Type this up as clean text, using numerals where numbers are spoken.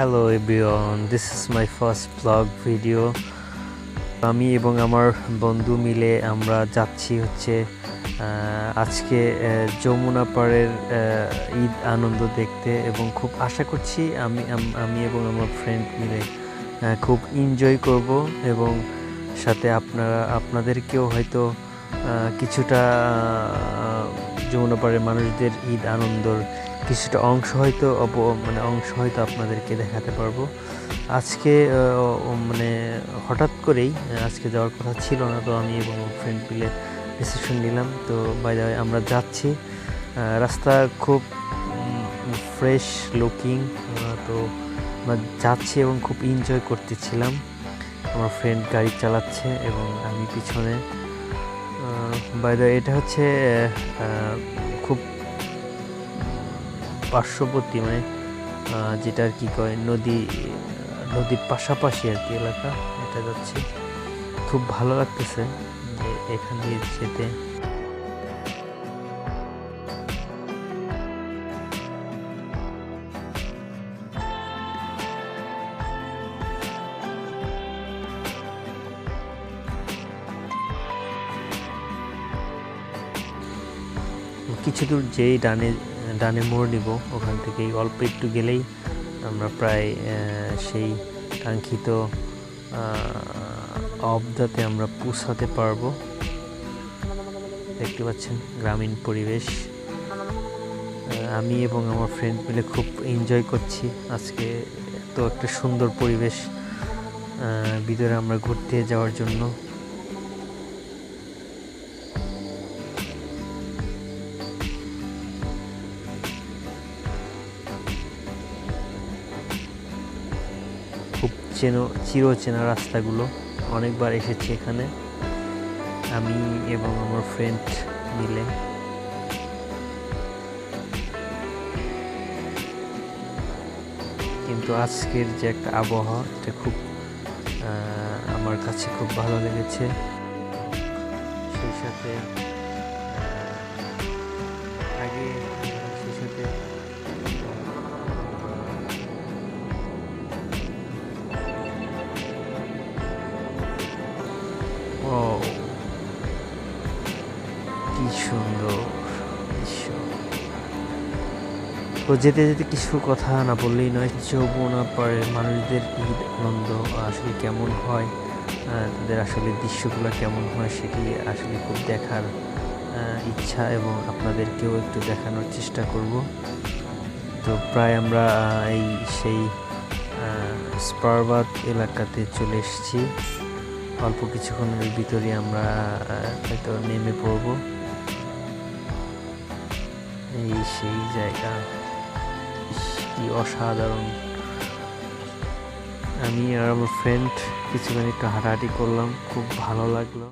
Hello everyone, this is my first blog video. আমি এবং আমার বন্ধু মিলে আমরা যাচ্ছি আজকে যমুনা পাড়ের ঈদ আনন্দ দেখতে, এবং খুব আশা করছি আমি এবং আমার ফ্রেন্ড মিলে খুব এনজয় করব, এবং সাথে আপনাদেরকেও হয়তো কিছুটা যমুনা পাড়ের মানুষদের ঈদ আনন্দর কিছুটা অংশ হয়তো আপনাদেরকে দেখাতে পারবো। আজকে হঠাৎ করেই আজকে যাওয়ার কথা ছিল না, তো আমি এবং ফ্রেন্ড মিলে ডিসিশন নিলাম। তো বাই দ্য ওয়ে আমরা যাচ্ছি, রাস্তা খুব ফ্রেশ লুকিং, তো আমরা যাচ্ছি এবং খুব এনজয় করতেছিলাম। আমার ফ্রেন্ড গাড়ি চালাচ্ছে এবং আমি পিছনে। বাই দ্য ওয়ে এটা হচ্ছে খুব পার্শ্ববর্তী, যেটা আর কি কয় নদীর পাশাপাশি আর কি এলাকা। এটা যাচ্ছি, খুব ভালো লাগতেছে এখান দিয়ে যেতে। কিছু দূর যেই ডানে মোড় নিব, ওখান থেকেই অল্প একটু গেলেই আমরা প্রায় সেই কাঙ্ক্ষিত অবদাতে আমরা পৌঁছাতে পারবো। দেখতে পাচ্ছেন গ্রামীণ পরিবেশ, আমি এবং আমার ফ্রেন্ড মিলে খুব এনজয় করছি আজকে। তো একটা সুন্দর পরিবেশ ভিতরে আমরা ঘুরতে যাওয়ার জন্য। খুব চিরচেনা রাস্তাগুলো, অনেকবার এসেছি এখানে আমি এবং আমার ফ্রেন্ড মিলে। কিন্তু আজকের যে একটা আবহাওয়া, এটা খুব আমার কাছে খুব ভালো লেগেছে। সেই সাথে ও কি সুন্দর দৃশ্য। তো যেতে যেতে কিছু কথা না বললেই নয়। যমুনা পাড়ের মানুষদের ঈদ আনন্দ আসলে কেমন হয়, তাদের আসলে দৃশ্যগুলো কেমন হয়, সেটি আসলে খুব দেখার ইচ্ছা, এবং আপনাদেরকেও একটু দেখানোর চেষ্টা করব। তো প্রায় আমরা সেই স্পারবাদ এলাকাতে চলে এসেছি। অল্প কিছুক্ষণের ভিতরে আমরা হয়তো নেমে পড়ব। সেই জায়গা কি অসাধারণ। আমি আর আমার ফ্রেন্ড কিছুক্ষণ একটু হাঁটাহাঁটি করলাম, খুব ভালো লাগলো।